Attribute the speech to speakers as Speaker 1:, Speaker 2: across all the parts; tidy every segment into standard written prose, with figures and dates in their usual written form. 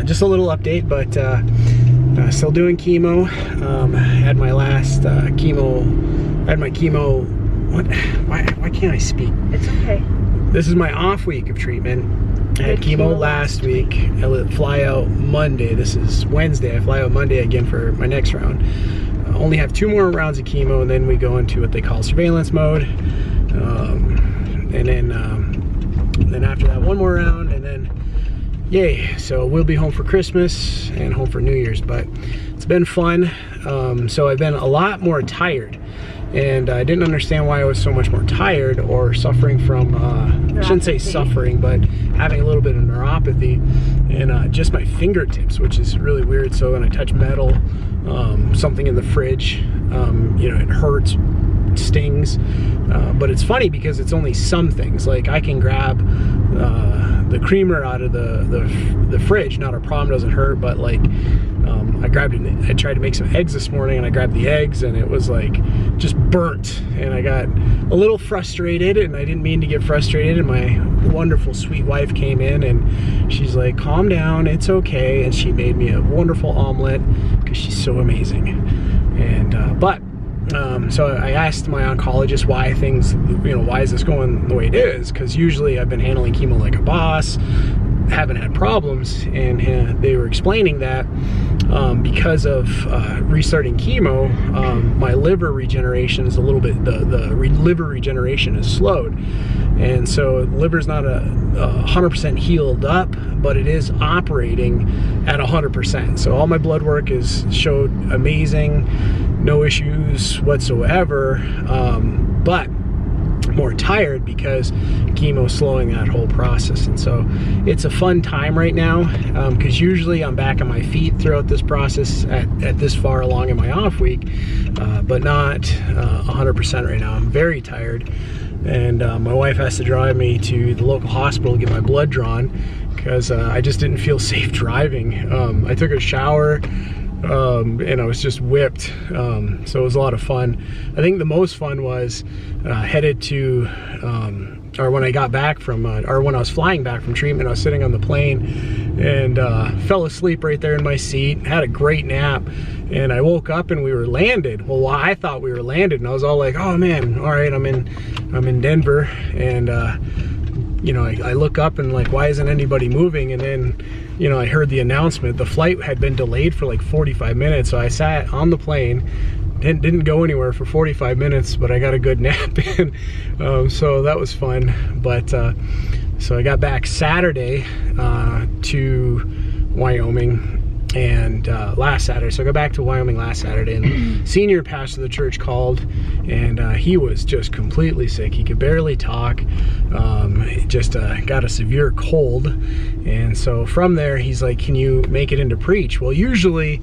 Speaker 1: just a little update, but still doing chemo. Had my last chemo. Had my chemo. What? Why can't I speak?
Speaker 2: It's okay.
Speaker 1: This is my off week of treatment. I had chemo last week. I fly out Monday. This is Wednesday. I fly out Monday again for my next round. I only have 2 more rounds of chemo, and then we go into what they call surveillance mode. And then after that, 1 more round, and then yay. So we'll be home for Christmas and home for New Year's, but it's been fun. So I've been a lot more tired, and I didn't understand why I was so much more tired or suffering from, I shouldn't say suffering, but having a little bit of neuropathy and just my fingertips, which is really weird. So when I touch metal, something in the fridge, you know, it hurts, stings, but it's funny because it's only some things. Like I can grab the creamer out of the fridge, not a problem, doesn't hurt, but like I grabbed it, I tried to make some eggs this morning, and I grabbed the eggs and it was like just burnt, and I got a little frustrated, and I didn't mean to get frustrated, and my wonderful sweet wife came in and she's like, calm down, it's okay, and she made me a wonderful omelet because she's so amazing. And so I asked my oncologist why things, you know, why is this going the way it is? Because usually I've been handling chemo like a boss, haven't had problems, and they were explaining that because of restarting chemo, my liver regeneration is a little bit, liver regeneration is slowed, and so liver's not 100% healed up, but it is operating at 100%. So all my blood work showed amazing, no issues whatsoever, but more tired because chemo slowing that whole process. And so it's a fun time right now, because usually I'm back on my feet throughout this process at this far along in my off week, but not 100% right now. I'm very tired, and my wife has to drive me to the local hospital to get my blood drawn because I just didn't feel safe driving. I took a shower, and I was just whipped, so it was a lot of fun. I think the most fun was headed to, or when I got back from, or when I was flying back from treatment, I was sitting on the plane and fell asleep right there in my seat, had a great nap, and I woke up and we were landed. Well, I thought we were landed, and I was all like, oh man, all right, I'm in Denver, and you know, I look up and like, why isn't anybody moving? And then, you know, I heard the announcement. The flight had been delayed for like 45 minutes. So I sat on the plane, didn't go anywhere for 45 minutes, but I got a good nap in. So that was fun. But so I got back Saturday to Wyoming, and last Saturday. So I got back to Wyoming last Saturday, and senior pastor of the church called, and he was just completely sick. He could barely talk. Just got a severe cold, and so from there he's like, can you make it into preach? Well, usually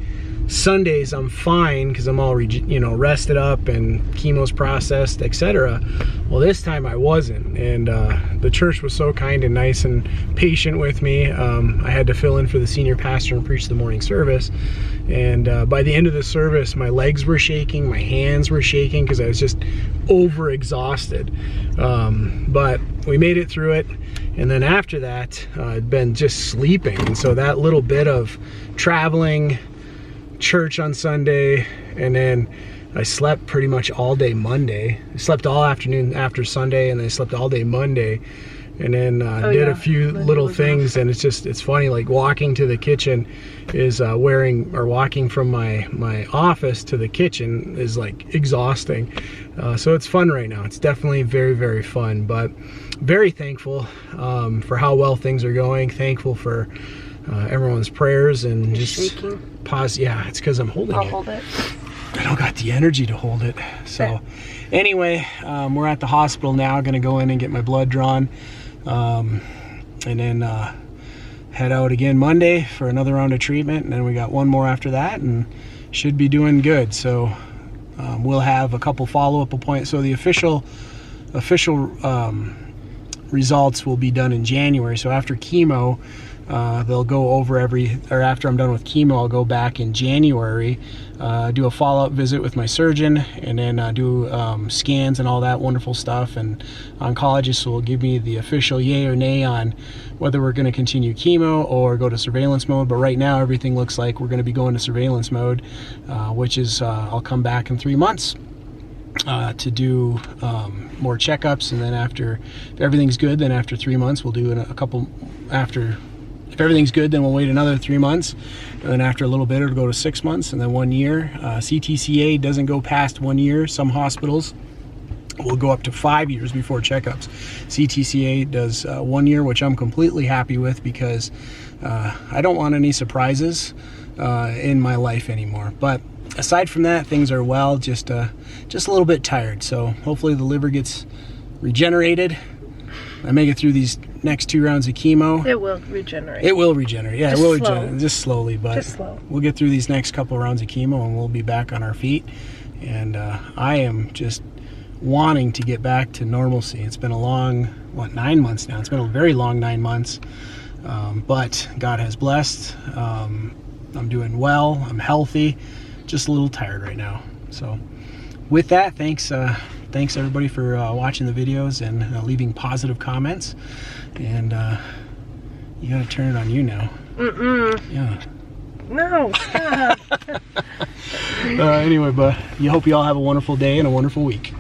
Speaker 1: Sundays I'm fine because I'm all rested up and chemo's processed, etc. Well, this time I wasn't, and the church was so kind and nice and patient with me. I had to fill in for the senior pastor and preach the morning service, and by the end of the service my legs were shaking, my hands were shaking because I was just over exhausted, but we made it through it. And then after that I'd been just sleeping, and so that little bit of traveling, church on Sunday, and then I slept pretty much all day Monday. I slept all afternoon after Sunday, and then I slept all day Monday, and then did a few little things. And it's funny, like walking to the kitchen is walking from my office to the kitchen is like exhausting. So it's fun right now. It's definitely very, very fun, but very thankful for how well things are going. Thankful for everyone's prayers, and just pause. Yeah, it's because I'm holding it. I'll hold it. I don't got the energy to hold it. So anyway, we're at the hospital now, gonna go in and get my blood drawn, and then head out again Monday for another round of treatment, and then we got 1 more after that, and should be doing good. So we'll have a couple follow-up appointments. So the official results will be done in January. So after chemo, they'll go over after I'm done with chemo, I'll go back in January, do a follow-up visit with my surgeon, and then do scans and all that wonderful stuff, and oncologists will give me the official yay or nay on whether we're going to continue chemo or go to surveillance mode. But right now everything looks like we're going to be going to surveillance mode, which is I'll come back in 3 months to do more checkups, and then if everything's good, then after 3 months we'll do if everything's good, then we'll wait another 3 months, and then after a little bit it'll go to 6 months, and then 1 year. CTCA doesn't go past 1 year. Some hospitals will go up to 5 years before checkups. CTCA does 1 year, which I'm completely happy with, because I don't want any surprises in my life anymore. But aside from that, things are well, just a little bit tired. So hopefully the liver gets regenerated. I make it through these next 2 rounds of chemo.
Speaker 2: It will regenerate.
Speaker 1: It will regenerate. Yeah,
Speaker 2: just
Speaker 1: it will
Speaker 2: slow.
Speaker 1: regenerate. Just slowly, but
Speaker 2: just slow.
Speaker 1: We'll get through these next couple rounds of chemo, and we'll be back on our feet. And I am just wanting to get back to normalcy. It's been a long, 9 months now? It's been a very long 9 months. But God has blessed. I'm doing well. I'm healthy. Just a little tired right now. So with that, thanks everybody for watching the videos and leaving positive comments. And you gotta turn it on you now. Yeah.
Speaker 2: No, stop.
Speaker 1: Anyway, but hope you all have a wonderful day and a wonderful week.